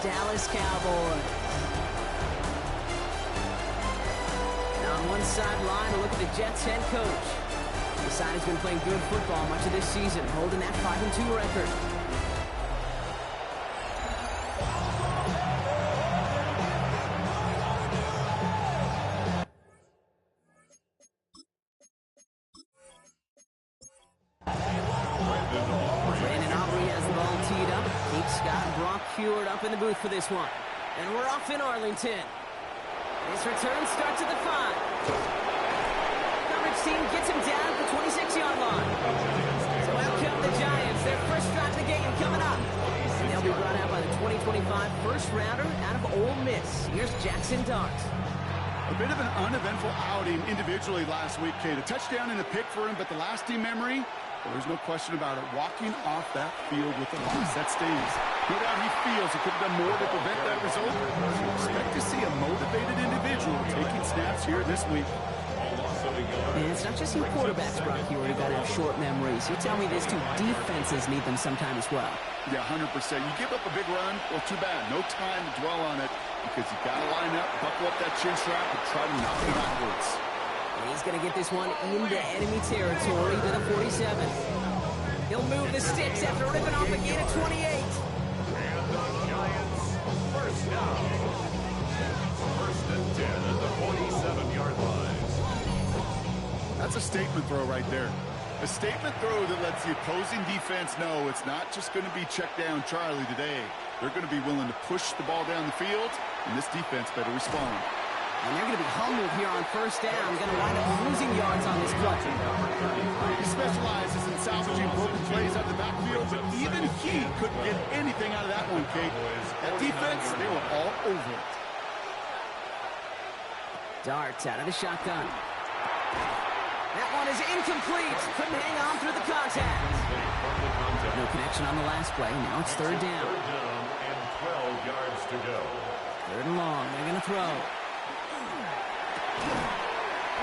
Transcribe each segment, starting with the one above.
Dallas Cowboys. Now on one sideline, a look at the Jets head coach. The side has been playing good football much of this season, holding that 5-2 record. Up in the booth for this one. And we're off in Arlington. This return starts at the 5. Coverage team gets him down at the 26-yard line. So out come the Giants. Their first drive of the game coming up. And they'll be brought out by the 2025 first-rounder out of Ole Miss. Here's Jackson Dart. A bit of an uneventful outing individually last week, Kate. A touchdown and a pick for him, but the lasting memory, well, there's no question about it. Walking off that field with the loss, that stays. No doubt he feels he could have done more to prevent that result. So expect to see a motivated individual taking snaps here this week. And it's not just your quarterbacks, Brock, you already got to have short memories. You tell me these two defenses need them sometime as well. Yeah, 100%. You give up a big run, well, too bad. No time to dwell on it because you got to line up, buckle up that chin strap, and try to knock it backwards. And he's going to get this one into enemy territory to the 47. He'll move the sticks after ripping off a gain of 28. And the Giants first down. First and 10 at the 47-yard line. That's a statement throw right there. A statement throw that lets the opposing defense know it's not just going to be check down Charlie today. They're going to be willing to push the ball down the field, and this defense better respond. And they're going to be humbled here on first down. Going to wind up losing yards on this play. He specializes in salvaging broken plays out of the backfield, but even he couldn't get anything out of that one, Kate. That defense, they were all over it. Darts out of the shotgun. That one is incomplete. Couldn't hang on through the contact. No connection on the last play. Now it's third down. Third down and 12 yards to go. Third and long. They're going to throw.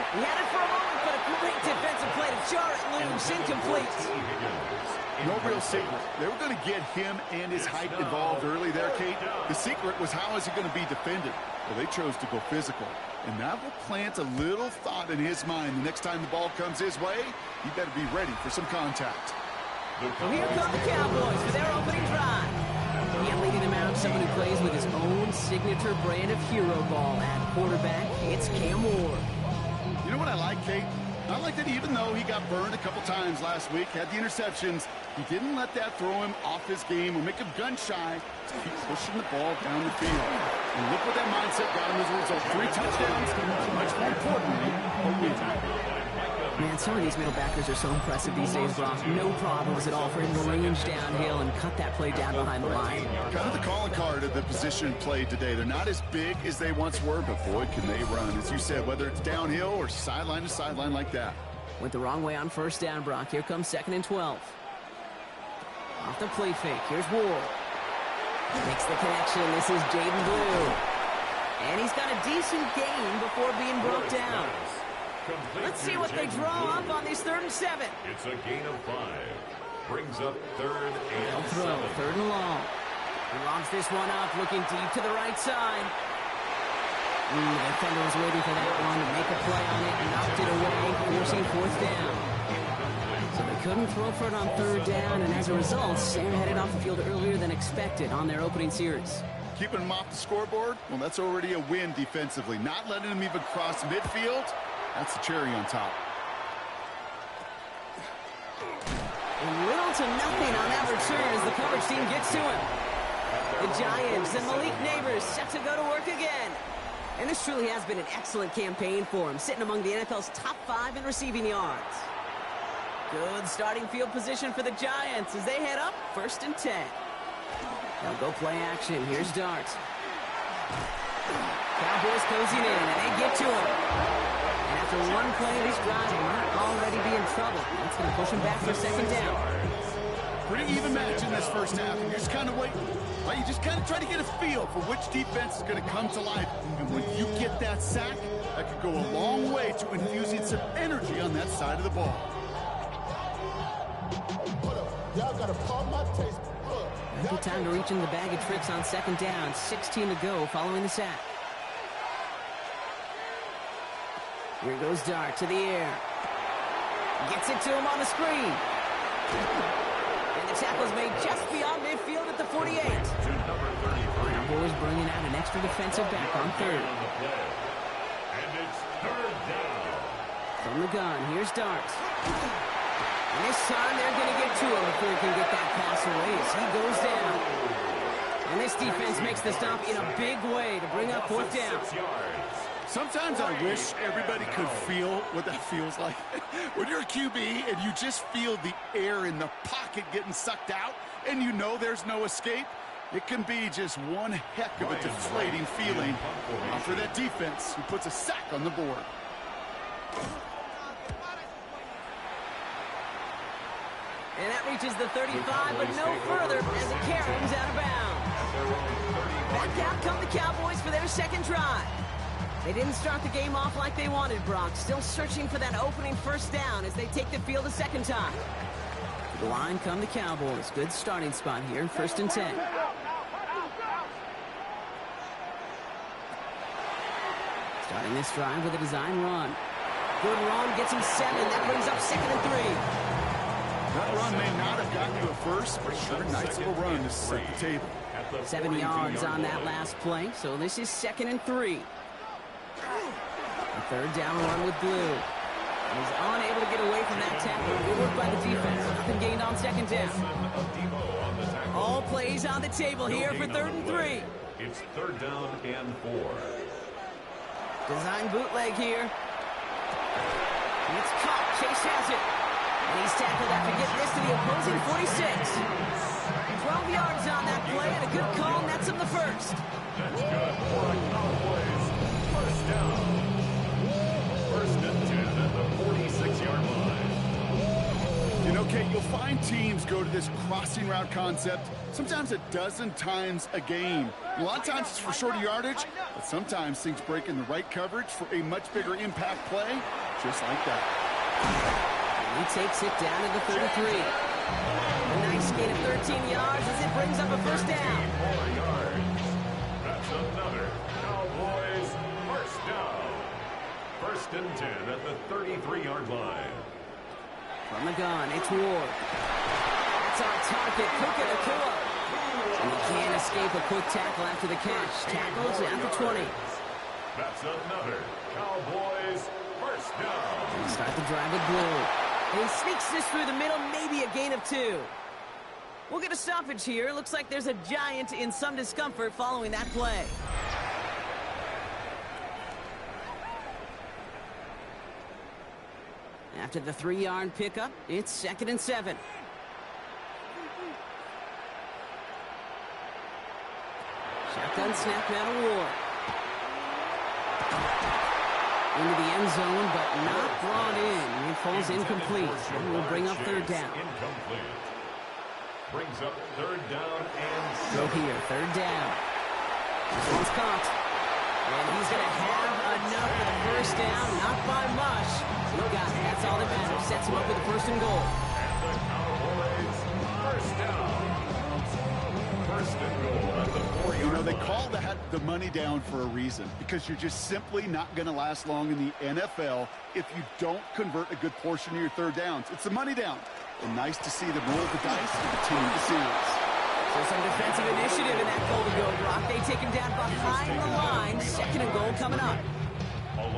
He had it for a moment, but a great defensive play to jar it loose. Incomplete. No real secret. They were going to get him and his height involved early there, Kate. The secret was how is he going to be defended? Well, they chose to go physical. And that will plant a little thought in his mind. The next time the ball comes his way, he better be ready for some contact. Well, here come the Cowboys for their opening drive. And leading them out, someone who plays with his own signature brand of hero ball. At quarterback, it's Cam Ward. You know what I like, Kate? I like that even though he got burned a couple times last week, had the interceptions, he didn't let that throw him off his game or make him gun-shy to keep pushing the ball down the field. And look what that mindset got him as a result. 3 touchdowns, and much more importantly, a win. Man, some of these middle backers are so impressive these days, Brock. No problems at all for him to range downhill and cut that play down behind the line. Kind of the calling card of the position played today. They're not as big as they once were, but boy, can they run. As you said, whether it's downhill or sideline to sideline like that. Went the wrong way on first down, Brock. Here comes 2nd and 12. Off the play fake. Here's Ward. Makes the connection. This is Jaden Blue. And he's got a decent gain before being brought down. Let's see what they draw up on these 3rd and 7. It's a gain of 5. Brings up 3rd and throw, 7. 3rd and long. He lobs this one up, looking deep to the right side. The defender was waiting for that one to make a play on it and knocked it away, forcing 4th down. So they couldn't throw for it on 3rd down, and as a result, Sam headed off the field earlier than expected on their opening series. Keeping him off the scoreboard, well, that's already a win defensively. Not letting him even cross midfield, that's the cherry on top. Little to nothing on that return as the coverage team gets to him. The Giants and Malik Neighbors set to go to work again. And this truly has been an excellent campaign for him, sitting among the NFL's top 5 in receiving yards. Good starting field position for the Giants as they head up 1st and 10. They'll go play action. Here's Dart. Cowboys closing in, and they get to him. And after one play of this drive, they might already be in trouble. That's going to push him back for 2nd down. Pretty even match in this first half, and you're just kind of waiting. Right? You just kind of try to get a feel for which defense is going to come to life. And when you get that sack, that could go a long way to infusing some energy on that side of the ball. Good time to reach in the bag of tricks on second down. 16 to go following the sack. Here goes Dart to the air. Gets it to him on the screen. And the tackle's made just beyond midfield at the 48. Demboyz bringing out an extra defensive back on third. And it's third down. From the gun, here's Dart. And this time they're going to get to him before he can get that pass away as he goes down. And this defense makes the stop in a big way to bring up fourth down. 6 yards. Sometimes I wish everybody could feel what that feels like. When you're a QB and you just feel the air in the pocket getting sucked out and you know there's no escape, it can be just one heck of a deflating feeling for that defense who puts a sack on the board. And that reaches the 35, but no further as it carries out of bounds. Back out come the Cowboys for their second drive. They didn't start the game off like they wanted, Brock. Still searching for that opening first down as they take the field a second time. To the line come the Cowboys. Good starting spot here, 1st and 10. Starting this drive with a design run. Good run, gets him 7. That brings up 2nd and 3. That run may not have gotten you a first, but sure, nice little run to set the table. 7 yards on that last play, so this is 2nd and 3. A third down run with Blue. And he's unable to get away from that tackle. Good work by the defense. Nothing gained on second down. All plays on the table here for 3rd and 3. It's 3rd down and 4. Design bootleg here. And it's caught. Chase has it. And he's tackled after getting this to the opposing 46. 12 yards on that play, and a good call nets him the first. That's good for the Cowboys. First down. 1st and 10 at the 46-yard line. You know, Kate, you'll find teams go to this crossing route concept sometimes a dozen times a game. A lot of times it's for shorter yardage, but sometimes things break in the right coverage for a much bigger impact play, just like that. He takes it down to the 33. A nice gain of 13 yards as it brings up a first down. 4 yards. That's another Cowboys first down. 1st and 10 at the 33-yard line. From the gun, it's Ward. That's our target, Puka Nacua. And he can't escape a quick tackle after the catch. Tackles at the 20. That's another Cowboys first down. And start the drive with Blue. And he sneaks this through the middle, maybe a gain of 2. We'll get a stoppage here. Looks like there's a Giant in some discomfort following that play. After the 3-yard pickup, it's 2nd and 7. Shotgun snap out of Ward. Into the end zone, but not brought in. It falls incomplete. And will bring up 3rd down. Incomplete. Brings up 3rd down and Go here, 3rd down. This one's caught. And he's going to have enough for the first down. Not by much. He got it. That's all that matters. Sets him up with a 1st and goal. And the Cowboys first down. 1st and goal at the 4-yard You know, they line. call that the money down for a reason, because you're just simply not going to last long in the NFL if you don't convert a good portion of your 3rd downs. It's the money down. And nice to see them roll the dice and continue the series. So some defensive initiative in that goal to go, Brock. They take him down behind the line. 2nd and goal coming up.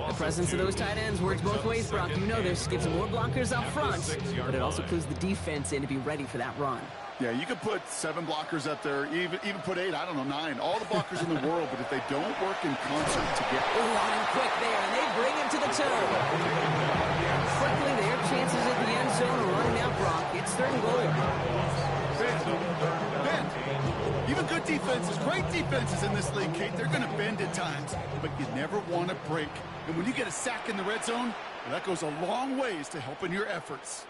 The presence of those tight ends works both ways, Brock. You know this. Gives them more blockers up front, but it also clues the defense in to be ready for that run. Yeah, you could put 7 blockers up there, even put 8, I don't know, 9. All the blockers in the world, but if they don't work in concert together. Ooh, on him quick there, and they bring him to the turn. Quickly, their chances at the end zone are running out, Brock. It's 3rd and goal. Bend. Even good defenses, great defenses in this league, Kate, they're going to bend at times, but you never want to break. And when you get a sack in the red zone, well, that goes a long ways to helping your efforts.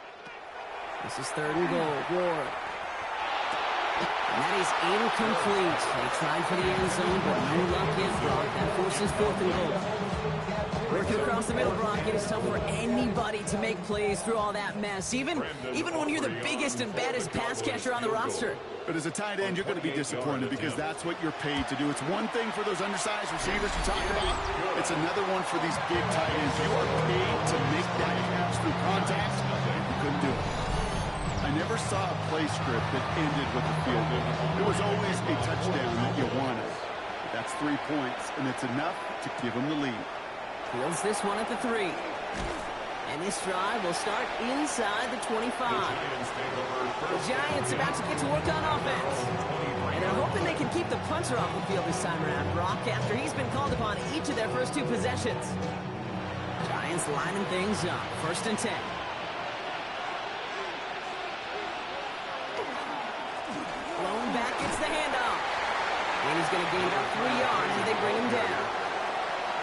This is 3rd and goal. Ward. And that is incomplete. They tried for the end zone, but no luck yet, Brock. That forces 4th and goal. Working across the middle, Brock. It is tough for anybody to make plays through all that mess, even when you're the biggest and baddest pass catcher on the roster. But as a tight end, you're going to be disappointed because that's what you're paid to do. It's one thing for those undersized receivers you talk about. It's another one for these big tight ends. You are paid to make that catch through contact. You couldn't do it. I never saw a play script that ended with a field goal. It was always a touchdown that you wanted. But that's 3 points, and it's enough to give them the lead. Fields this one at the 3. And this drive will start inside the 25. The Giants about to get to work on offense. And they're hoping they can keep the punter off the field this time around, Brock, after he's been called upon each of their first 2 possessions. Giants lining things up. 1st and 10. Blown back, gets the handoff. And he's going to gain about 3 yards as they bring him down.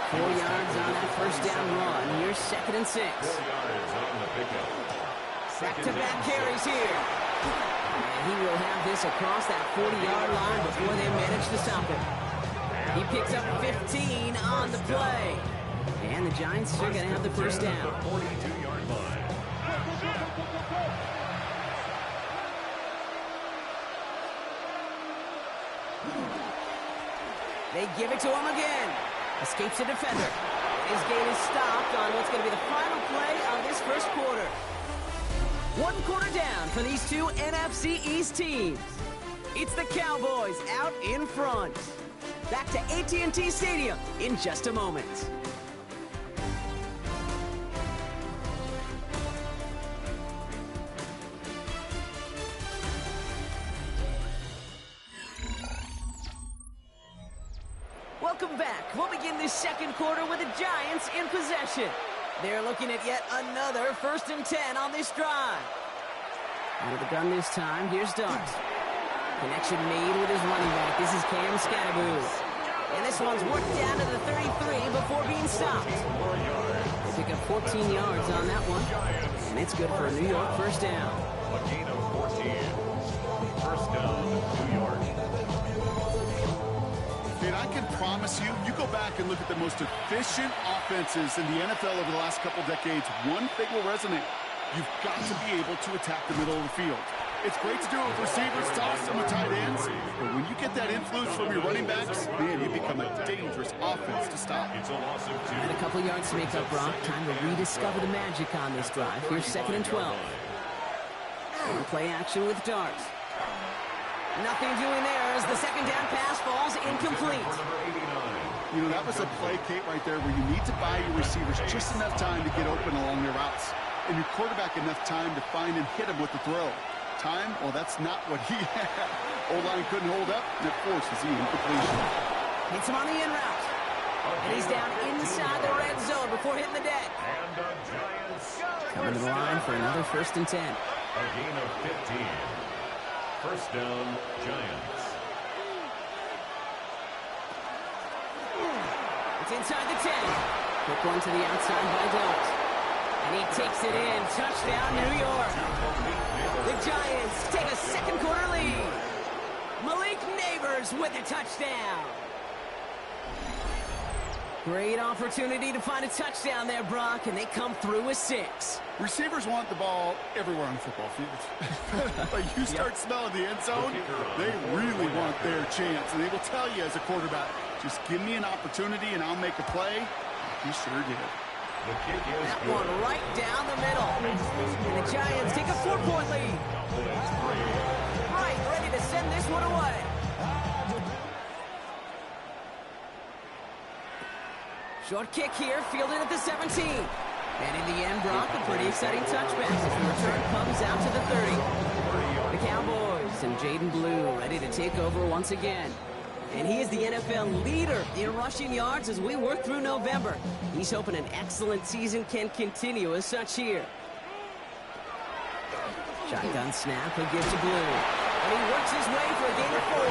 4 yards on that first down run. Here's 2nd and 6. 4 yards on the pickup. Back-to-back carries here. And he will have this across that 40-yard line before they manage to stop him. He picks up 15 on the play. And the Giants are going to have the first down. 42-yard line. They give it to him again. Escapes a defender. His gain is stopped on what's going to be the final play of this first quarter. 1 quarter down for these 2 NFC East teams. It's the Cowboys out in front. Back to AT&T Stadium in just a moment. Welcome back. We'll begin this second quarter with the Giants in possession. They're looking at yet another 1st and 10 on this drive. Out of the gun this time, here's Dart. Connection made with his running back. This is Cam Scatteroo. And this one's worked down to the 33 before being stopped. They pick up 14 yards on that one. And it's good for a New York first down. A gain of 14. First down, New York. And I can promise you, you go back and look at the most efficient offenses in the NFL over the last couple decades, one thing will resonate. You've got to be able to attack the middle of the field. It's great to do it with receivers, toss them with tight ends, but when you get that influence from your running backs, man, you become a dangerous offense to stop. It's a loss of 2. And a couple yards to make up, Brock. Time to rediscover the magic on this drive. Here's 2nd and 12. And play action with Dart. Nothing doing there as the second down pass falls incomplete. You know, that was a play, Kate, right there where you need to buy your receivers just enough time to get open along their routes. And your quarterback enough time to find and hit him with the throw. Time? Well, that's not what he had. O-line couldn't hold up, and it forces the incompletion. Hits him on the in route. And he's down inside the red zone before hitting the deck. And the Giants Coming to the line for another 1st and 10. a gain of 15. First down, Giants. It's inside the 10. Quick one to the outside by Dart. And he takes it in. Touchdown, New York. The Giants take a second quarter lead. Malik Neighbors with a touchdown. Great opportunity to find a touchdown there, Brock, and they come through with 6. Receivers want the ball everywhere on the football field. But you start smelling the end zone, they really want their chance. And they will tell you as a quarterback, just give me an opportunity and I'll make a play. He sure did. The kick is That good. one right down the middle. And the Giants take a 4-point lead. Right, ready to send this one away. Short kick here, fielded at the 17. And in the end, Brock, a pretty exciting touchback as the return comes out to the 30. The Cowboys and Jaden Blue ready to take over once again. And he is the NFL leader in rushing yards as we work through November. He's hoping an excellent season can continue as such here. Shotgun snap, he'll give to Blue. And he works his way for a gain of 4.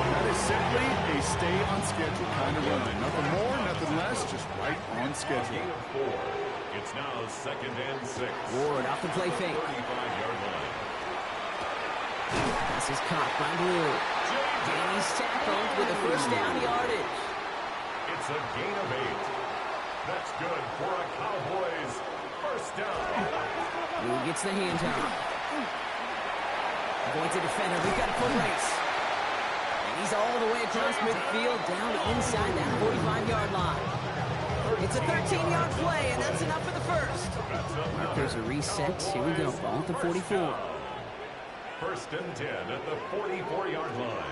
That is simply a stay on schedule kind of run. Nothing more, nothing less, just right on A schedule. gain of 4. It's now 2nd and 6. Ward off the play fake. 35-yard line. This is caught by Blue. And he's tackled with a first down yardage. It's a gain of 8. That's good for a Cowboys first down. Blue gets the handoff. Avoids a defender. We've got a full race. And he's all the way across midfield, down inside that 45-yard line. It's a 13-yard play, and that's enough for the first. Markers are reset. Here we go. Ball at the 44. First and 10 at the 44-yard line.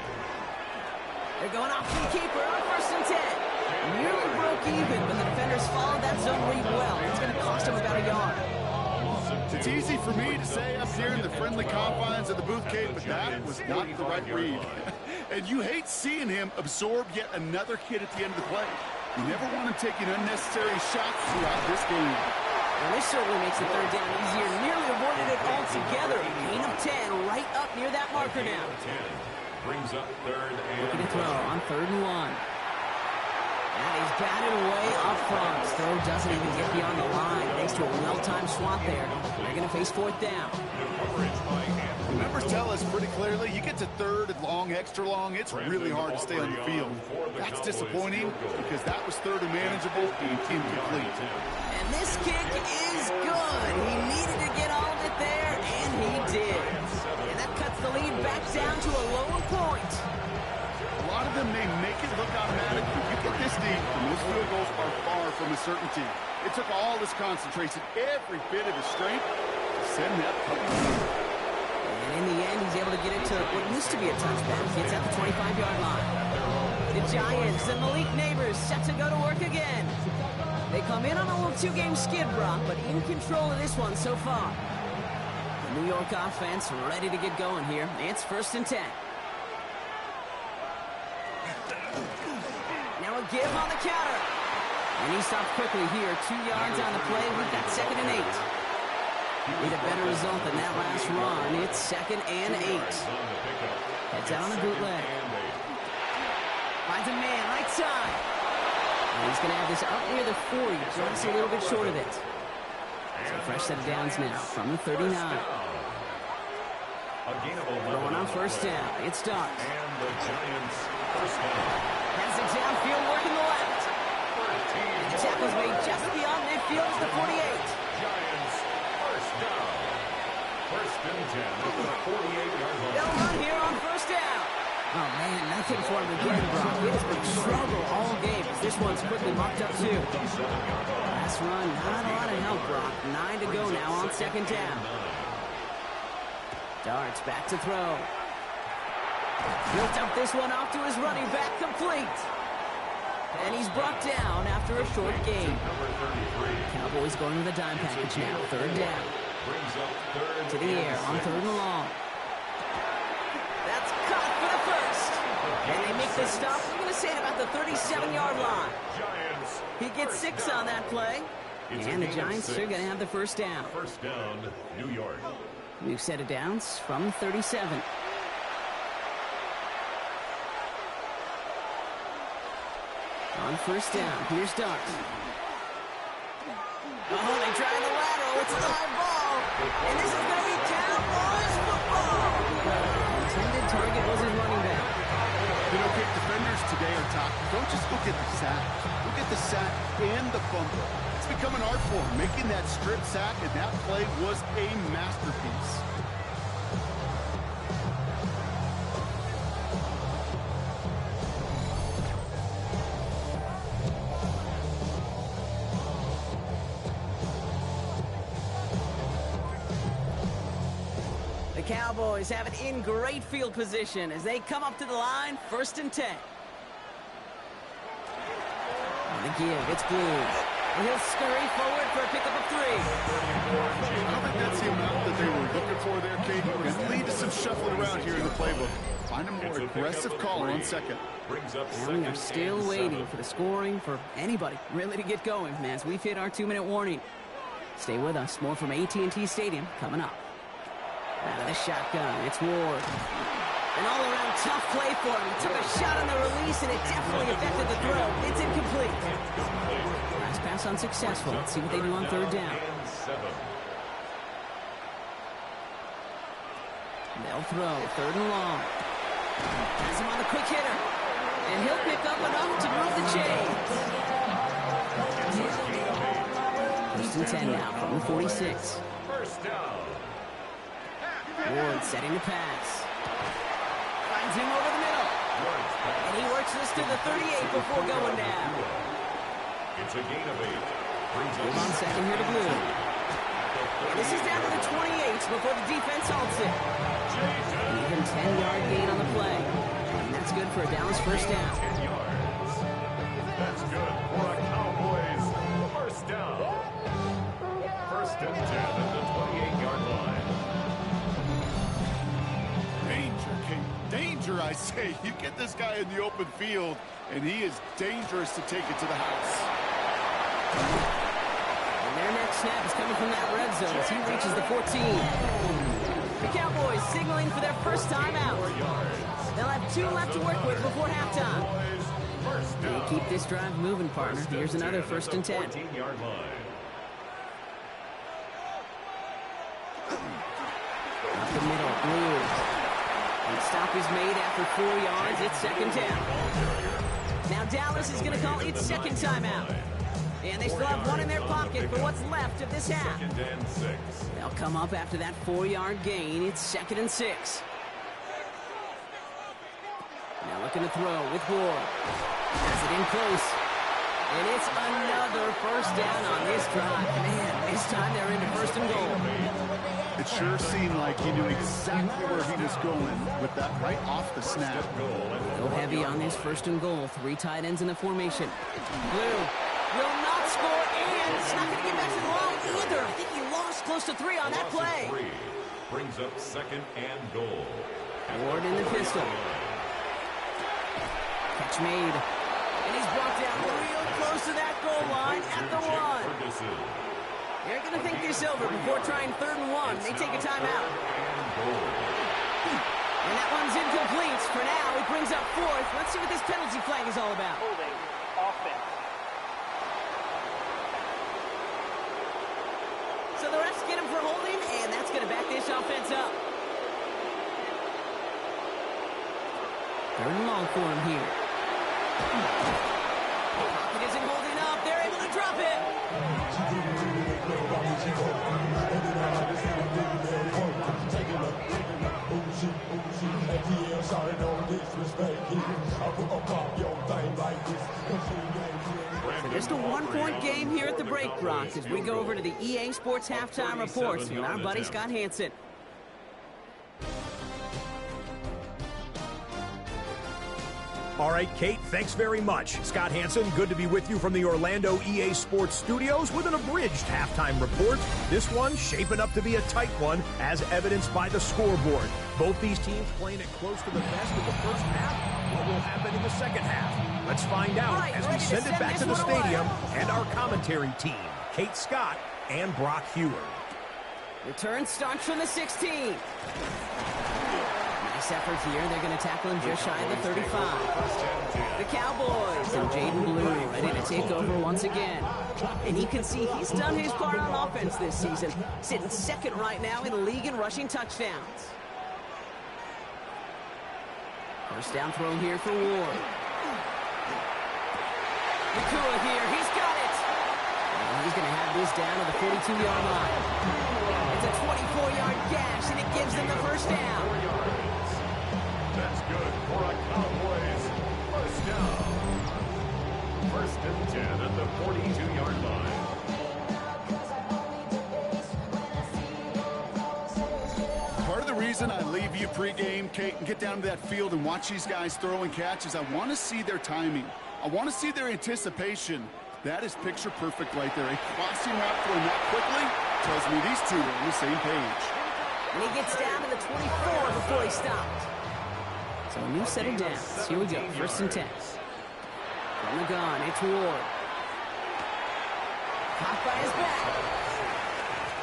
They're going off to the keeper on first and 10. Nearly broke even, but the defenders followed that zone read well. It's going to cost them about a yard. It's easy for me to say up here in the friendly confines of the booth cave, but that was not the right read. And you hate seeing him absorb yet another hit at the end of the play. You never want him taking unnecessary shots throughout this game. Well, this certainly makes the third down easier. Nearly avoided it altogether. Gain of 10 right up near that marker now. Brings up third and looking to throw on 3rd and 1. And he's batted away up front. Throw doesn't even get beyond the line. Thanks to a well-timed swat there. They're going to face 4th down. The numbers tell us pretty clearly, you get to 3rd and long, extra long, it's really hard to stay on the field. That's disappointing because that was 3rd and manageable and incomplete. And this kick is good. He needed to get all of it there, and he did. And that cuts the lead back down to a lower point. A lot of them may make it look automatic, but you get this deep, and those field goals are far from a certainty. It took all his concentration, every bit of his strength, to send that puck. And in the end, he's able to get it to what used to be a touchback. Gets at the 25-yard line. The Giants and Malik Neighbors set to go to work again. They come in on a little 2-game skid, Brock, but in control of this one so far. The New York offense ready to get going here. It's 1st and 10. Now a give on the counter. And he stopped quickly here. 2 yards on the play. We've got 2nd and 8. Need a better result than that last run. It's 2nd and 8. Heads out on a bootleg. Finds a man, right side. And he's going to have this up near the 40. Just a little bit short of it. So fresh set of downs now from the 39. Throwing on 1st down. It's Starks. And the Giants first down. Has it downfield, working the left. And the tackle's made just beyond midfield to the 48. Giants first down. 1st and 10 at the 48-yard line. They'll run here on 1st down. Oh, man, nothing for him again, Brock. It has been struggle all game as this one's quickly marked up, too. Last run, not a lot of help, Brock. 9 to go now on 2nd down. Darts back to throw. He'll dump this one off to his running back, complete. And he's brought down after a short gain. Cowboys going with a dime package now. 3rd down. To the air on 3rd and long. That's caught for the first. And they make the stop. I'm going to say at about the 37-yard line. He gets 6 on that play. And the Giants are going to have the 1st down. 1st down, New York. New set of downs from 37. On 1st down, here's Darks. Oh, they try the lateral. It's a live ball. And this is going to be Cowboys football. Intended target was his running back. You know, Kate, defenders today are top. Don't just look at the sack. Look at the sack and the fumble. It's become an art form, making that strip sack, and that play was a masterpiece. The Cowboys have it in great field position as they come up to the line, 1st and 10. On the give, it's Blue. And he'll scurry forward for a pickup of 3. I don't think that's the amount that they were looking for there, Kate. It's going to lead to some shuffling around here in the playbook. Find a more aggressive call on 2nd. And we are still waiting for the scoring for anybody really to get going, as we've hit our 2-minute warning. Stay with us. More from AT&T Stadium coming up. Out of the shotgun, it's Ward. An all-around tough play for him. He took a shot on the release, and it definitely affected the throw. It's incomplete. Last pass unsuccessful. Let's see what they do on 3rd down. They'll throw, 3rd and long. Has him on the quick hitter. And he'll pick up enough to move the chains. 1st and 10 now from the 46. First down. Ward setting the pass. Finds him over the middle. And he works this to the 38 before going down. It's a gain of 8. Hold on second here to Blue. And this is down to the 28 before the defense halts it. An even 10-yard gain on the play. And that's good for a Dallas first down. 10 yards. That's good for a Cowboys first down. First and 10 at the 28-yard line. Danger, Kate. Danger, I say. You get this guy in the open field, and he is dangerous to take it to the house. And their next snap is coming from that red zone as he reaches the 14. The Cowboys signaling for their first time out. They'll have 2 left to work with before halftime. They keep this drive moving, partner. Here's another first and 10. 14-yard line. Up the middle, Blue. And the stop is made after 4 yards. It's second down. Now Dallas is going to call its second timeout. And they still have 1 in their pocket for what's left of this half. Second and 6. They'll come up after that 4-yard gain. It's second and 6. Now looking to throw with Ward. Has it in close. And it's another first down on this drive. Man, this time they're into first and goal. It sure seemed like he knew exactly where he was going with that right off the snap. Go heavy on this first and goal. 3 tight ends in the formation. Blue will not score, and it's not going to get back to the line either. I think he lost close to 3 on that play. 3 brings up second and goal. Ward in the pistol. Catch made. And he's brought down real close to that goal line at the 1. They're going to think this over before trying 3rd and 1. They take a timeout. And that one's incomplete. For now, it brings up 4th. Let's see what this penalty flag is all about. Holding offense. So the refs get him for holding, and that's going to back this offense up. 3rd and long for him here. Pocket isn't holding up. They're able to drop it. So just a 1-point game here at the break, Brock, as we go over to the EA Sports Halftime Reports with our buddy Scott Hansen. All right, Kate, thanks very much. Scott Hansen, good to be with you from the Orlando EA Sports Studios with an abridged halftime report. This one shaping up to be a tight one, as evidenced by the scoreboard. Both these teams playing it close to the best in the first half. What will happen in the second half? Let's find out as we send it back to the stadium and our commentary team, Kate Scott and Brock Hewer. Return starts from the 16. Nice effort here. They're going to tackle him just shy of the 35. The Cowboys and Jaden Blue ready to take over once again. And you can see he's done his part on offense this season, sitting second right now in the league in rushing touchdowns. First down throw here for Ward. Nakua here. He's got it. And he's going to have this down to the 42-yard line. It's a 24-yard gash, and it gives them the first down. That's good for a Cowboys first down. First and 10 at the 42-yard line. Part of the reason I leave you pregame, Kate, and get down to that field and watch these guys throw and catch is I want to see their timing. I want to see their anticipation. That is picture perfect right there. A crossing route thrown that quickly tells me these two are on the same page. And he gets down to the 24 before he stopped. So a new set of downs. Here we go. First and 10. From the gun, it's Ward. Caught by his back.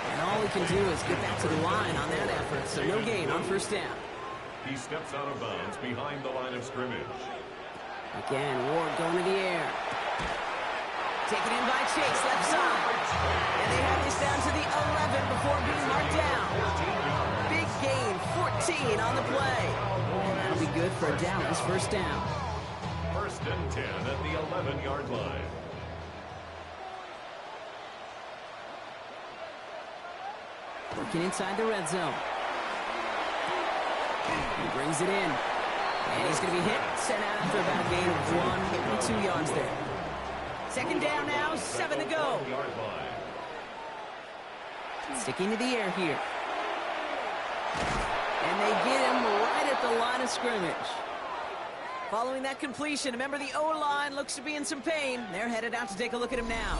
And all he can do is get back to the line on that effort. So no gain on first down. He steps out of bounds behind the line of scrimmage. Again, Ward going to the air. Taken in by Chase, left side. And they have this down to the 11 before being marked down. Big gain, 14 on the play. And that'll be good for Dallas first down. First and 10 at the 11-yard line. Working inside the red zone. He brings it in. And he's going to be hit, sent out after about a gain of 1 2 yards there. Second down now, 7 to go. Sticking to the air here. And they get him right at the line of scrimmage. Following that completion, remember the O-line looks to be in some pain. They're headed out to take a look at him now.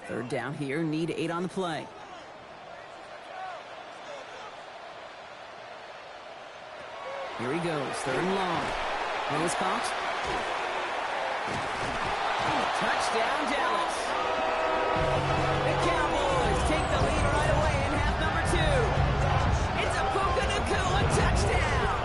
Third down here, need 8 on the play. Here he goes, third and long. Nose caught. Touchdown, Dallas. The Cowboys take the lead right away in half number 2. It's a Puka Nacua touchdown.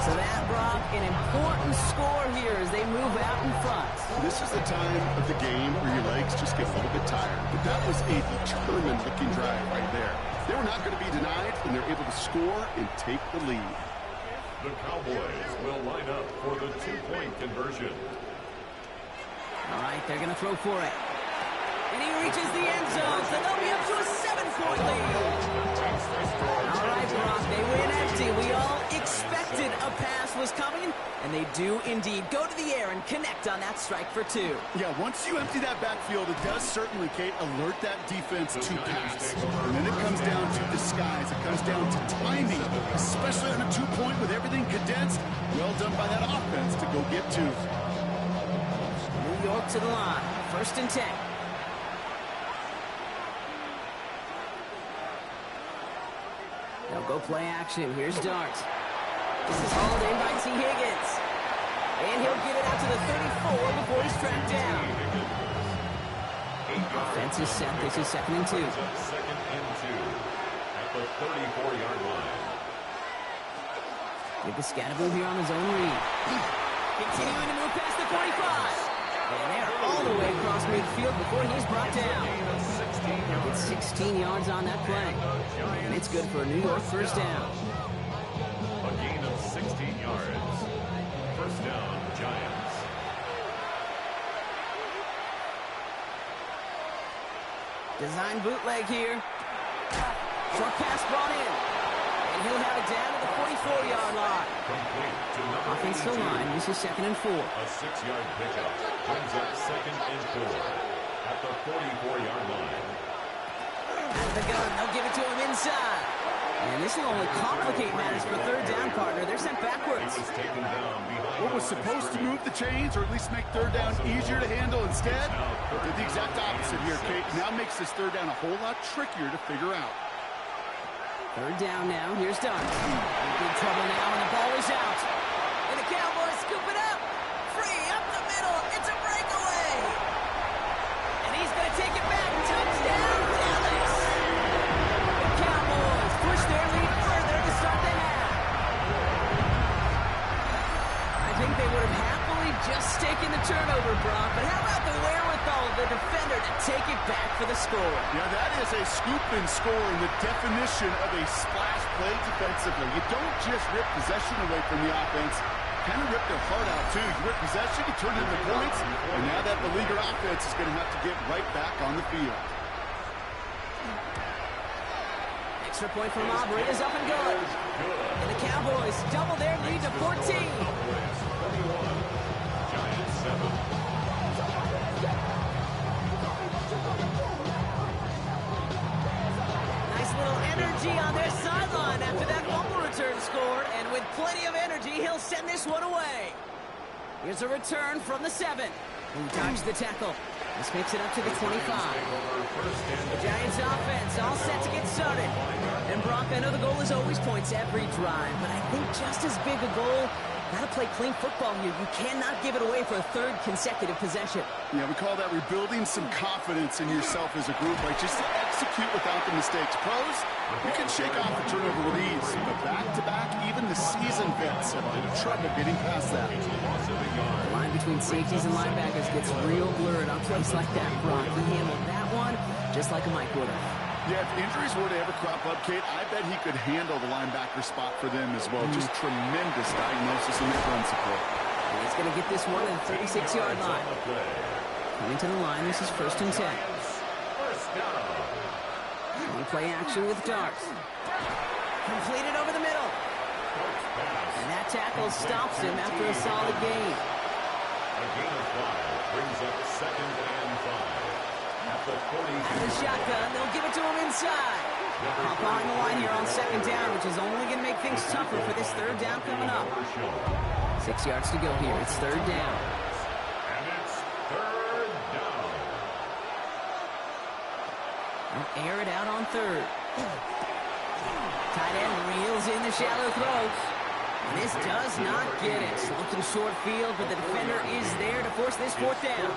So that, Brock, an important score here as they move out in front. This is the time of the game where your legs just get a little bit tired. But that was a determined-looking drive right there. They were not going to be denied, and they're able to score and take the lead. The Cowboys will line up for the 2-point conversion. All right, they're going to throw for it. And he reaches the end zone, so they'll be up to a 7-point lead. All right, Brock, they win empty. We all expected a pass was coming, and they do indeed go to the air and connect on that strike for 2. Yeah, once you empty that backfield, it does certainly, Kate, alert that defense to pass. And then it comes down to disguise. It comes down to timing, especially on a 2-point with everything condensed. Well done by that offense to go get 2. New York to the line. First and 10. They'll go play action. Here's Dart. This is hauled in by T. Higgins. And he'll get it out to the 34 before he's tracked down. Offense is set. This is 2nd and 2. Second and 2 at the 34-yard line. Get the Scatterbo here on his own read. Continuing to move past the 45. And they're all the way across midfield before he's brought down. It's 16 yards on that play. And it's good for a New York first down. A gain of 16 yards. First down, Giants. Design bootleg here. Short pass brought in. And he'll have it down to the 44-yard line. Offensive line, this is 2nd and 4. A 6-yard pickup brings up 2nd and 4 at the 44-yard line. Out of the gun, they'll give it to him inside. And this will only complicate matters for third down, partner. They're sent backwards. What was supposed to move the chains, or at least make third down easier to handle instead, did the exact opposite here, Kate. Now makes this third down a whole lot trickier to figure out. Third down now. Here's Dart. In big trouble now, and the ball is out. And the Cowboys scoop it up. Free up the middle. It's a breakaway. And he's going to take it back. Touchdown, Dallas. The Cowboys push their lead further to start the half. I think they would have happily just taken the turnover, Brock. But how about the wherewithal of the defender to take it back for the score? Yeah, that is a scoop and score in the definition of a splash play defensively. You don't just rip possession away from the offense. Kind of rip their heart out, too. You rip possession, you turn it into points, and now that beleaguered offense is going to have to get right back on the field. Extra point from Aubrey is up and good. And the Cowboys double their lead to 14. Giants 7. Energy on their sideline after that fumble return score, and with plenty of energy, he'll send this one away. Here's a return from the 7. He dodged the tackle. This makes it up to the 25. The Giants offense all set to get started. And Brock, I know the goal is always points every drive, but I think just as big a goal, gotta play clean football here. You cannot give it away for a third consecutive possession. Yeah, we call that rebuilding some confidence in yourself as a group, right? Just to execute without the mistakes. Pros, you can shake off a turnover with ease, but back-to-back, even the seasoned vets have a little trouble getting past that. The line between safeties and linebackers gets real blurred on plays like that, Brock. He handled that one just like a Mike would have. Yeah, if injuries were to ever crop up, Kate, I bet he could handle the linebacker spot for them as well. Just tremendous diagnosis and run support. And he's going to get this one at the 36-yard line. Coming to the line, this is 1st and 10. First down. On play action with Darks. Completed over the middle. And that tackle stops him after a solid gain. A gain of 5 brings up 2nd and 5. At the 40. And the shotgun, they'll give it to him inside. Hop behind the line here on 2nd down, which is only going to make things tougher for this 3rd down coming up. 6 yards to go here. It's 3rd down. And it's 3rd down. They'll air it out on 3rd. Tight end reels in the shallow throws. And this does not get it. Slumped in short field, but the defender is there to force this 4th down.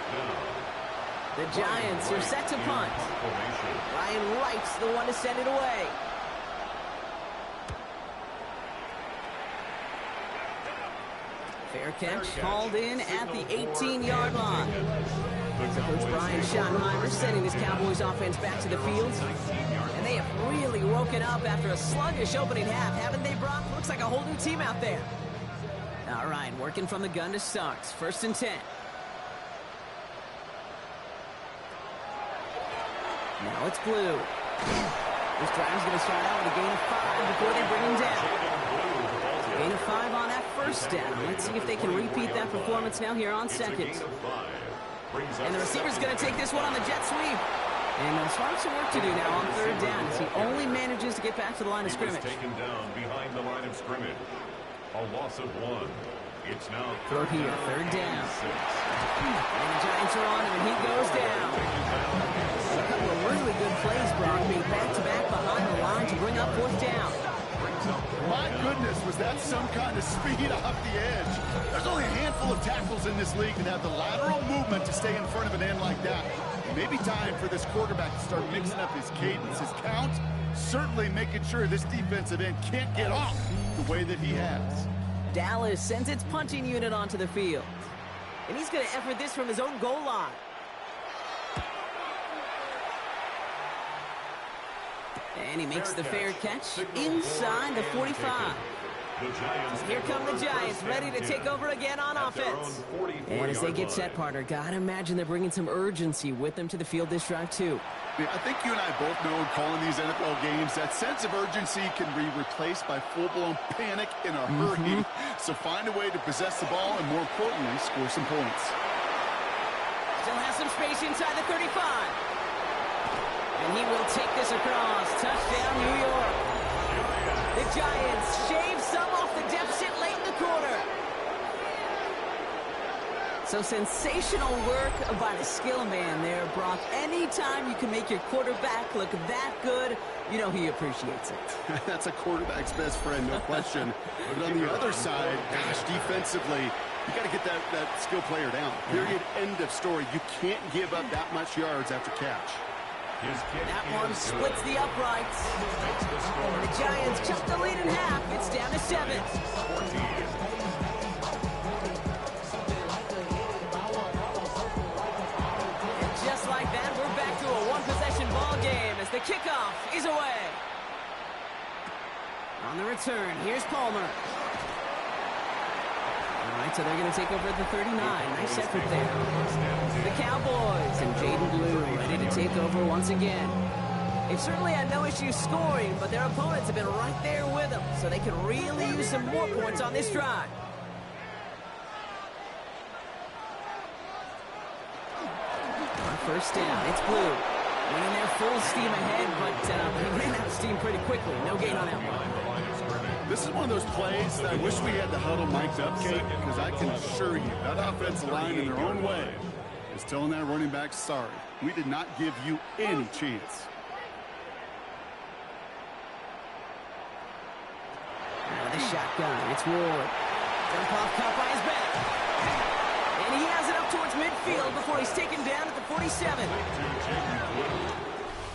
The Giants are set to punt. Ryan Wright's the one to send it away. Fair catch called in at the 18-yard line. So Coach Brian Schottenheimer sending this Cowboys offense back to the field. And they have really woken up after a sluggish opening half, haven't they, Brock? Looks like a whole new team out there. All right, working from the gun to start. 1st and 10. Now it's Blue. This drive's going to start out with a gain of 5 before they bring him down. Gain of 5 on that 1st down. Let's see if they can repeat that performance now here on 2nd. And the receiver's going to take this one on the jet sweep. And he'll start some work to do now on 3rd down as he only manages to get back to the line of scrimmage. Taken down behind the line of scrimmage. A loss of 1. It's now throw here, 3rd down. And the Giants are on him, and he goes down. A couple of really good plays, Brock, being back-to-back behind the line to bring up 4th down. My goodness, was that some kind of speed off the edge? There's only a handful of tackles in this league that have the lateral movement to stay in front of an end like that. Maybe time for this quarterback to start mixing up his cadence, his count, certainly making sure this defensive end can't get off the way that he has. Dallas sends its punting unit onto the field. And he's going to effort this from his own goal line. And he makes the fair catch inside the 45. Here come the Giants, ready to take over again on offense. And as they get set, partner, gotta imagine they're bringing some urgency with them to the field this drive, too. I think you and I both know in calling these NFL games, that sense of urgency can be replaced by full-blown panic in a hurry. So find a way to possess the ball and, more importantly, score some points. Still has some space inside the 35. And he will take this across. Touchdown, New York. The Giants shave some off the deficit late in the quarter. So sensational work by the skill man there, Brock. Anytime you can make your quarterback look that good, you know he appreciates it. That's a quarterback's best friend, no question. But on the other side, gosh, defensively, you got to get that skill player down. Period, end of story. You can't give up that much yards after catch. That one splits the uprights. And the Giants cut the lead in half. It's down to 7. And just like that, we're back to a one-possession ball game as the kickoff is away. On the return, here's Palmer. All right, so they're going to take over at the 39. Nice effort there. The Cowboys and Jaden Blue ready to take over once again. They've certainly had no issues scoring, but their opponents have been right there with them, so they could really use some more points on this drive. On 1st down, it's Blue. Winning their full steam ahead, but he ran out of steam pretty quickly. No gain on that one. This is one of those plays that I wish we had the huddle mic'd up, Kate, because I can assure you that offensive line in their own way is telling that running back, sorry, we did not give you any chance. Out of the shotgun, it's Ward. Dump off caught by his back. And he has it up towards midfield before he's taken down at the 47.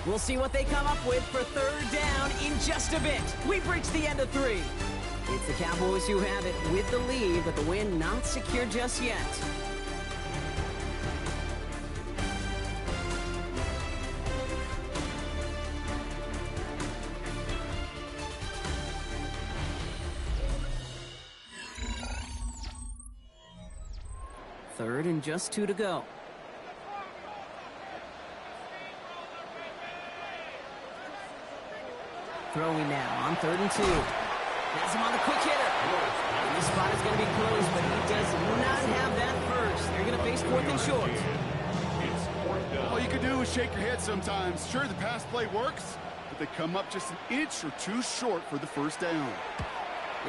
We'll see what they come up with for 3rd down in just a bit. We've reached the end of 3. It's the Cowboys who have it with the lead, but the win not secure just yet. Third and just 2 to go. Throwing now on 3rd and 2. Has him on the quick hitter. And this spot is going to be close, but he does not have that first. They're going to face 4th and short. All you can do is shake your head sometimes. Sure, the pass play works, but they come up just an inch or two short for the first down.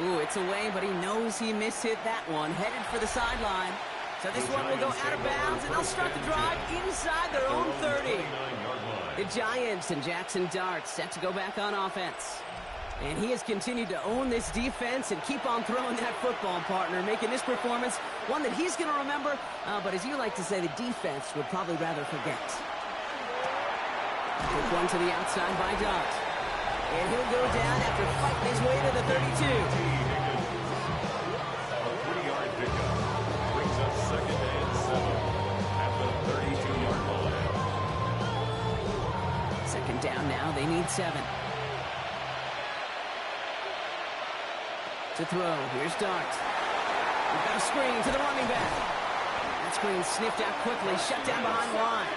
Ooh, it's away, but he knows he mishit that one. Headed for the sideline. So this one will go out of bounds, and they'll start the drive inside their own 30. The Giants and Jackson Dart set to go back on offense. And he has continued to own this defense and keep on throwing that football, partner, making this performance one that he's going to remember, but as you like to say, the defense would probably rather forget. Quick one to the outside by Dart. And he'll go down after fighting his way to the 32. A 3-yard pickup brings up 2nd and 7 at the 32-yard line. 2nd down now, they need 7. To throw, here's Dart. We've got a screen to the running back. That screen sniffed out quickly, shut down behind the line.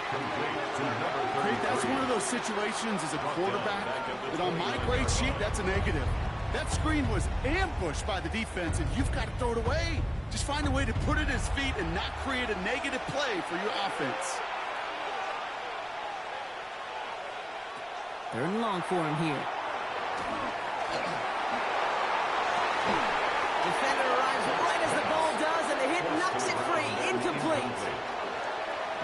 Great, that's one of those situations as a quarterback that on my grade sheet, that's a negative. That screen was ambushed by the defense, and you've got to throw it away. Just find a way to put it at his feet and not create a negative play for your offense. 3rd and long for him here. Defender arrives right as the ball does, and the hit knocks it free. Incomplete.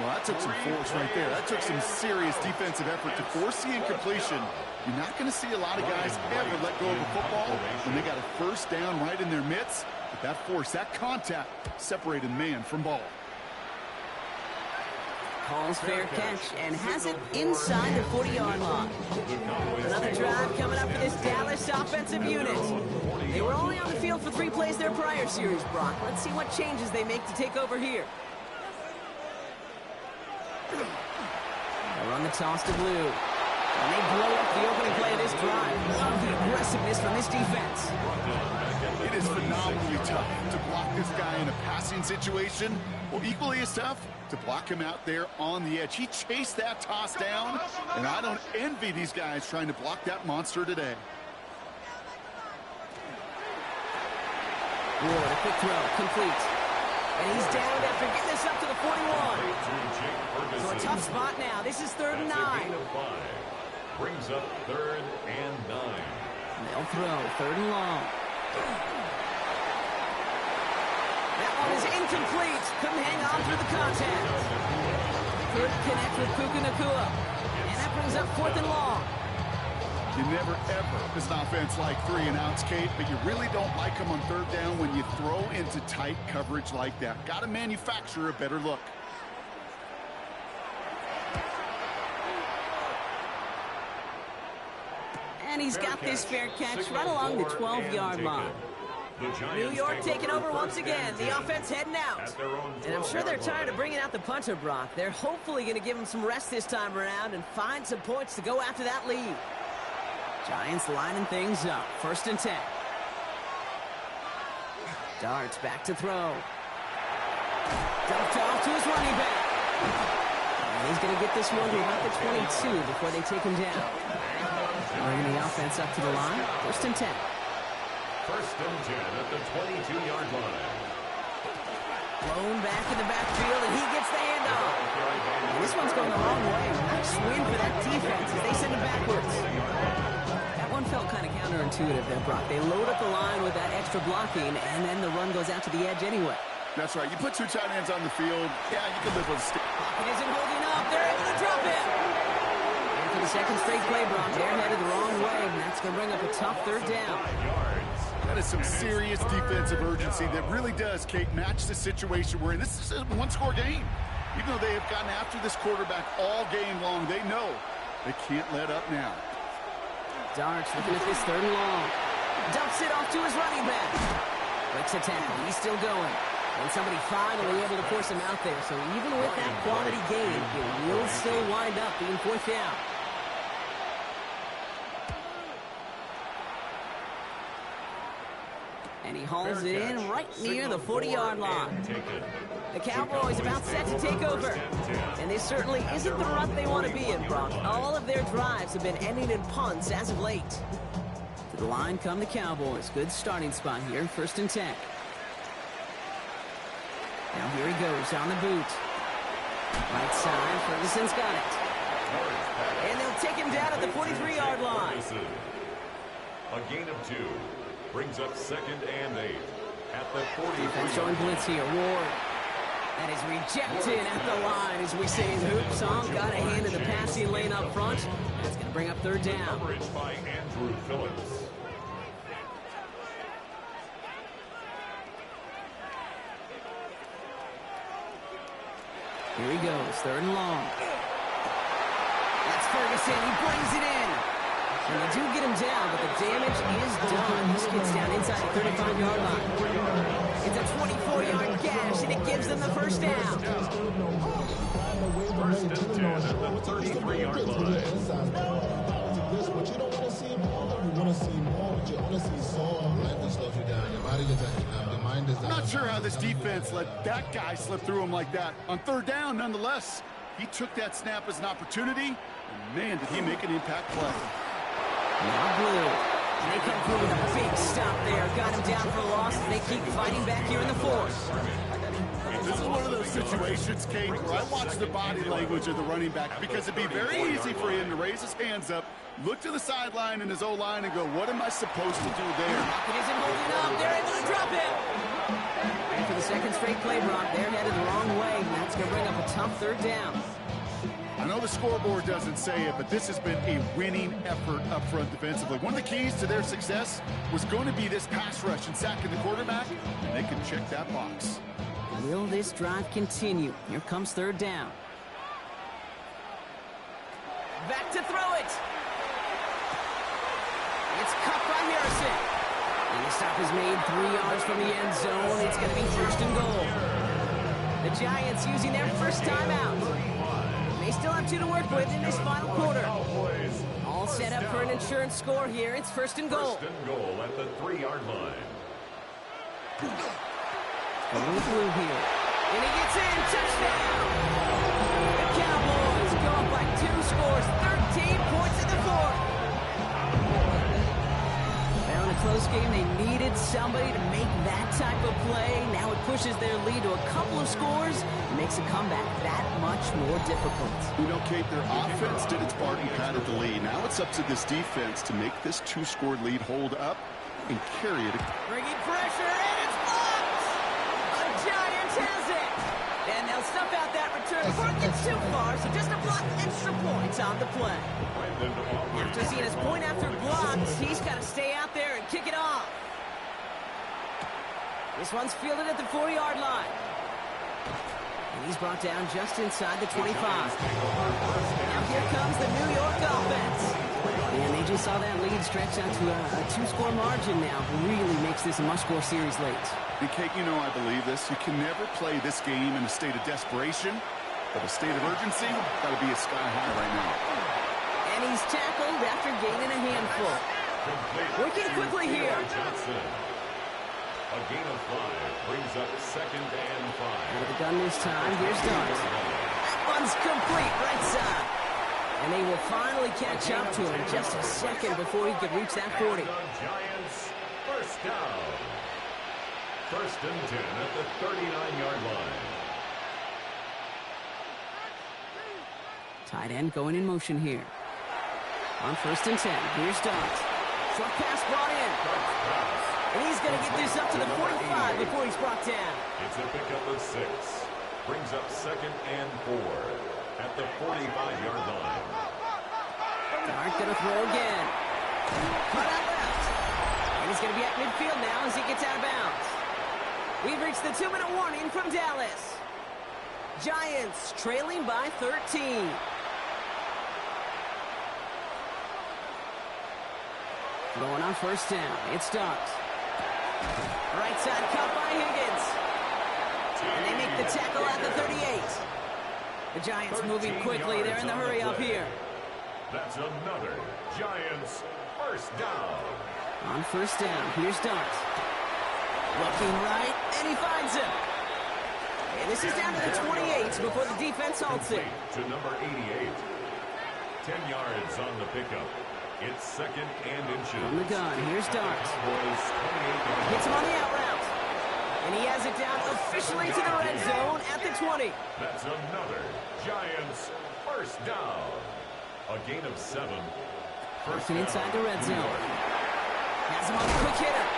Well, that took some force right there. That took some serious defensive effort to force the incompletion. You're not going to see a lot of guys ever let go of a football when they got a 1st down right in their midst. But that force, that contact, separated man from ball. Calls fair catch and has it inside the 40-yard line. Another drive coming up for this Dallas offensive unit. They were only on the field for 3 plays their prior series, Brock. Let's see what changes they make to take over here. They run the toss to Blue. And they blow up the opening play of this drive. Love the aggressiveness from this defense. It is phenomenally tough to block this guy in a passing situation. Well, equally as tough to block him out there on the edge. He chased that toss down, and I don't envy these guys trying to block that monster today. Ward, a quick throw, complete. And he's down after getting this up to the 41. So a tough spot now. This is 3rd and 9. Brings up 3rd and 9. They'll throw, 3rd and long. That one is incomplete. Couldn't hang on through the contact. Couldn't connect with Puka Nacua. And that brings up 4th and long. You never, ever, as an offense, like 3 and outs, Kate, but you really don't like them on 3rd down when you throw into tight coverage like that. Got to manufacture a better look. And he's got this fair catch right along the 12-yard line. New York taking over once again. The offense heading out. And I'm sure they're tired of bringing out the punter, Brock. They're hopefully going to give him some rest this time around and find some points to go after that lead. Giants lining things up. 1st and 10. Darts back to throw. Dumped off to his running back. And he's going to get this one to about the 22 before they take him down. Bringing the offense up to the line. 1st and 10. 1st and 10 at the 22-yard line. Blown back in the backfield, and he gets the handoff. And this one's going the wrong way. Nice win for that defense as they send it backwards. That one felt kind of counterintuitive there, Brock. They load up the line with that extra blocking, and then the run goes out to the edge anyway. That's right. You put 2 tight ends on the field, yeah, you can live with a stick. Pocket isn't holding up. They're able to drop it. And for the 2nd straight play, Brock, they're headed the wrong way, and that's going to bring up a tough 3rd down. That is some serious defensive urgency that really does, Kate, match the situation we're in. This is a 1-score game. Even though they have gotten after this quarterback all game long, they know they can't let up now. Darts looking at this 3rd and long. Dumps it off to his running back. Breaks a tackle. He's still going. And somebody finally able to force him out there. So even with that quality game, it will still wind up being 4th down. And he hauls it in right near the 40-yard line. The Cowboys about set to take over. And this certainly isn't the rut they want to be in, Brock. All of their drives have been ending in punts as of late. To the line come the Cowboys. Good starting spot here, 1st and 10. Now here he goes on the boot. Right side, Ferguson's got it. And they'll take him down at the 43-yard line. A gain of 2. Brings up 2nd and 8. At the 40. Defense showing blitz here. Ward. That is rejected at the line, as we say in hoops. Got a hand in the passing lane up front. That's going to bring up 3rd down. Coverage by Andrew Phillips. Here he goes, 3rd and long. That's Ferguson. He brings it in. And they do get him down, but the damage is done. This gets down inside the 35-yard line. It's a 24-yard gash, and it gives them the 1st down. 1st and 10 at the 33-yard line. But you don't want to see more. You want to see more, but you only see some. Life just slows you down. Your body gets active. Your mind is I'm not sure how this defense let that guy slip through him like that. On 3rd down, nonetheless, he took that snap as an opportunity, and man, did he make an impact play. Now blue. And they come through with a big stop there. Got him down for loss. They keep fighting back here in the 4th. This is one of those situations, Kate, where I watch the body language of the running back because it'd be very easy for him to raise his hands up, look to the sideline in his O-line and go, what am I supposed to do there? Rocket isn't holding up. They're able to drop him. And for the 2nd straight play, Brock, they're headed the wrong way. And that's going to bring up a tough 3rd down. I know the scoreboard doesn't say it, but this has been a winning effort up front defensively. One of the keys to their success was going to be this pass rush and sacking the quarterback, and they can check that box. Will this drive continue? Here comes 3rd down. Back to throw it. It's cut by Harrison. And the stop is made 3 yards from the end zone. It's going to be 1st and goal. The Giants using their 1st timeout. They still have 2 to work with in this final quarter. All set up for an insurance score here. It's 1st and goal. 1st and goal at the 3-yard line. Going with blue here. And he gets in. Touchdown! The Cowboys go up by 2 scores. 13 points in the 4th. Now in a close game, they needed somebody to make that type of play. Now it pushes their lead to a couple of scores and makes a comeback that much more difficult. You know, Kate, their offense did its part and padded the lead. Now it's up to this defense to make this 2-score lead hold up and carry it. Bringing pressure, and it's blocked! The Giants has it! And they'll stuff out that return before it gets too far, so just a block extra points on the play. After seeing his point after blocks, he's got to stay out there and kick it off. This one's fielded at the 4-yard line. And he's brought down just inside the 25. Now here comes the New York offense. And they just saw that lead stretch out to a 2-score margin now. Really makes this a must-score series late. And Kate, you know I believe this. You can never play this game in a state of desperation, but a state of urgency got to be at sky high right now. And he's tackled after gaining a handful. Working quickly here. A gain of 5 brings up 2nd and 5. Out of the gun this time. Here's Dart. That one's complete right side. And they will finally catch up to him just a second before he could reach that 40. The Giants 1st down. 1st and 10 at the 39-yard line. Tight end going in motion here. On 1st and 10. Here's Dart. Short pass brought in. And he's going to get this up to the 45 before he's brought down. It's a pickup of 6. Brings up 2nd and 4 at the 45-yard line. Dart going to throw again. Cut out left. And he's going to be at midfield now as he gets out of bounds. We've reached the 2-minute warning from Dallas. Giants trailing by 13. Going on 1st down. It's Dart. Right side cut by Higgins. And they make the tackle at the 38. The Giants moving quickly. They're in the hurry up here. That's another Giants 1st down. On 1st down, here's Dart. Looking right, and he finds him. And this is down to the 28 before the defense halts it. To number 88. 10 yards on the pickup. It's second and inches. From the gun, here's Dart. Demboyz, 28 yards. Hits him on the out route. And he has it down officially to the red zone at the 20. That's another Giants first down. A gain of 7. First down. Inside the red zone. Has him on a quick hitter.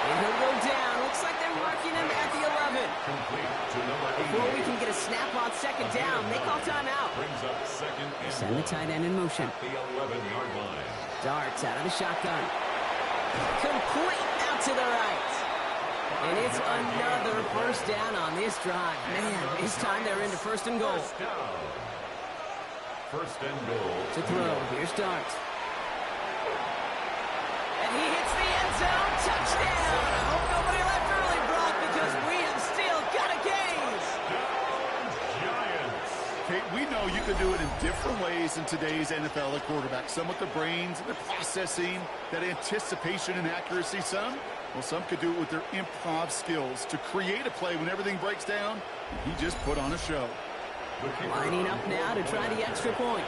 And he'll go down. Looks like they're marking him at the 11. Complete to number 88. Before we can get a snap on second down, they call timeout. Brings up second and Send the 1. tight end in motion. At the 11-yard line. Darts out of the shotgun. Complete out to the right. And it's another first down on this drive. Man, this time they're into first and goal. First down. First and goal. To throw. Here's Dart. And he hits the end zone. Touchdown. I hope nobody left early, Brock, because we have still got a game. Giants. Kate, we know you can do it in different ways in today's NFL at quarterback. Some with the brains and the processing, that anticipation and accuracy. Some could do it with their improv skills to create a play when everything breaks down. He just put on a show. Lining up now to try the extra point.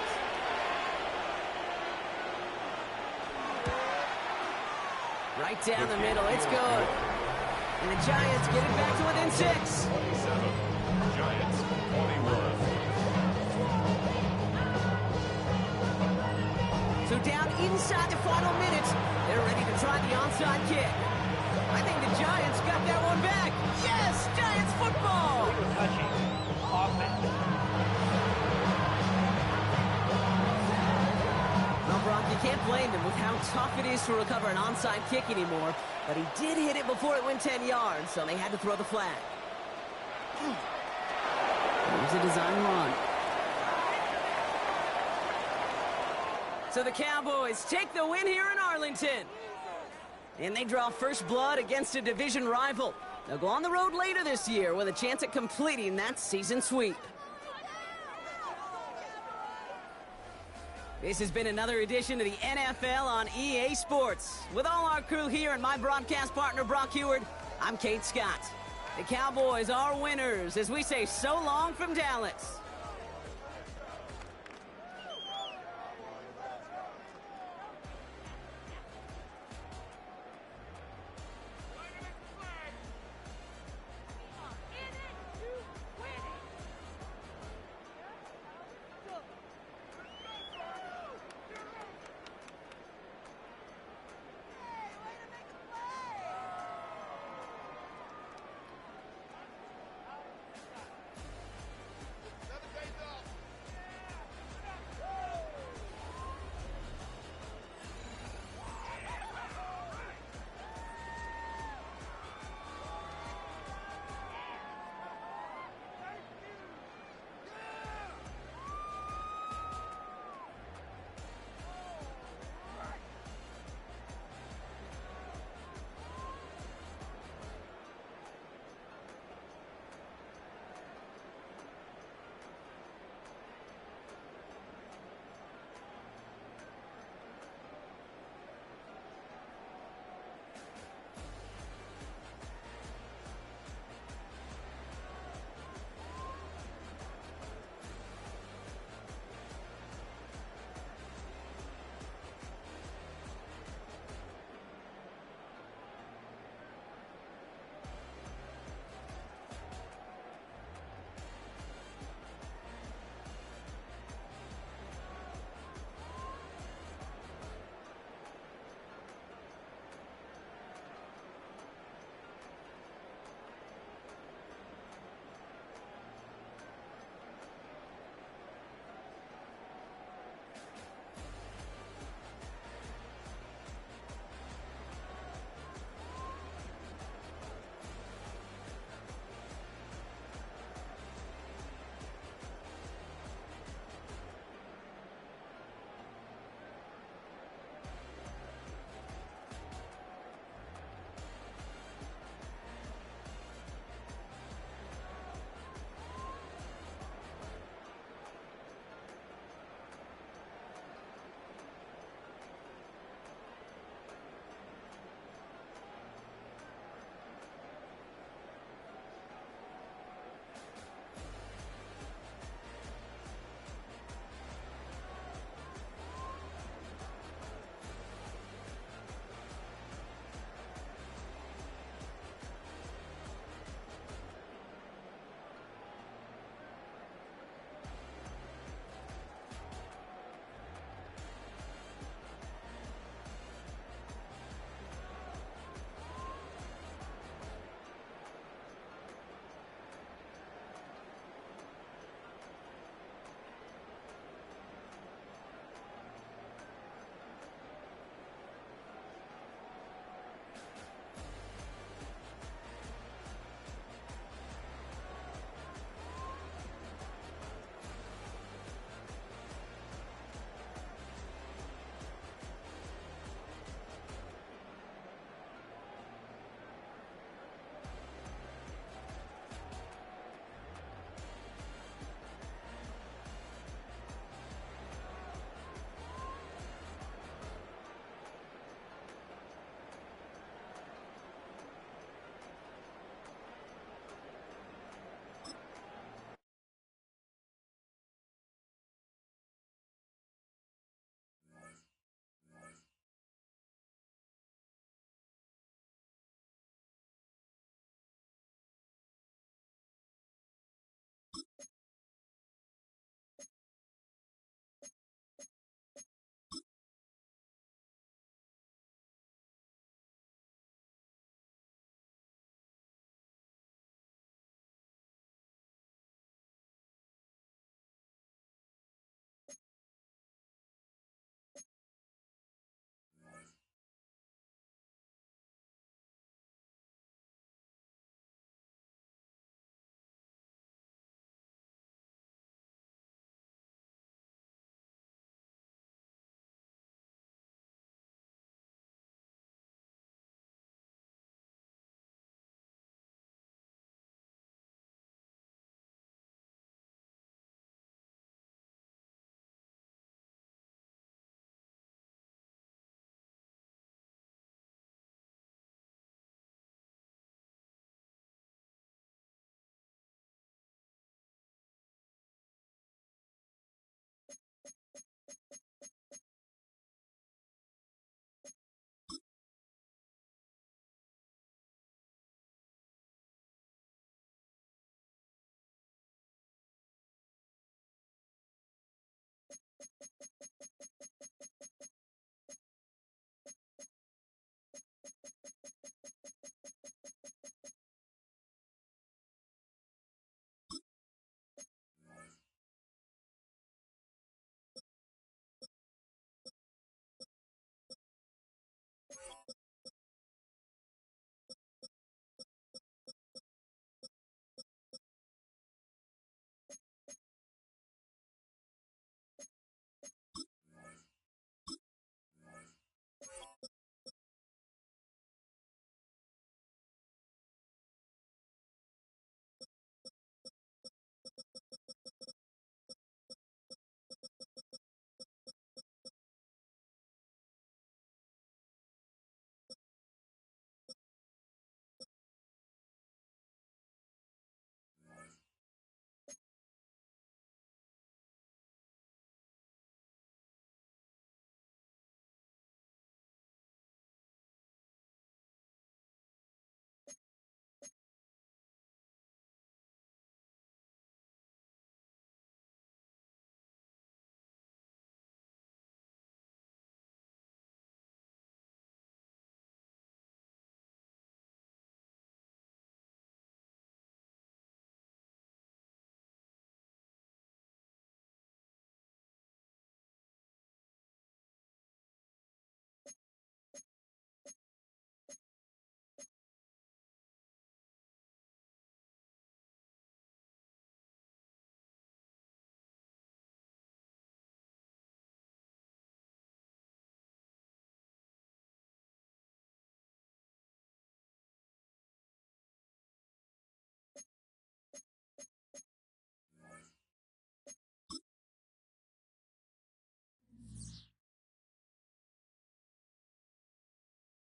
Right down the middle. It's good. And the Giants get it back to within 6. 27. Giants 21. So down inside the final minutes, they're ready to try the onside kick. I think the Giants got that one back. Yes, Giants football. Touching offense. Well, Brock, you can't blame him with how tough it is to recover an onside kick anymore. But he did hit it before it went 10 yards, so they had to throw the flag. Here's a design run. So the Cowboys take the win here in Arlington. And they draw first blood against a division rival. They'll go on the road later this year with a chance at completing that season sweep. This has been another edition of the NFL on EA Sports. With all our crew here and my broadcast partner, Brock Heward, I'm Kate Scott. The Cowboys are winners as we say so long from Dallas.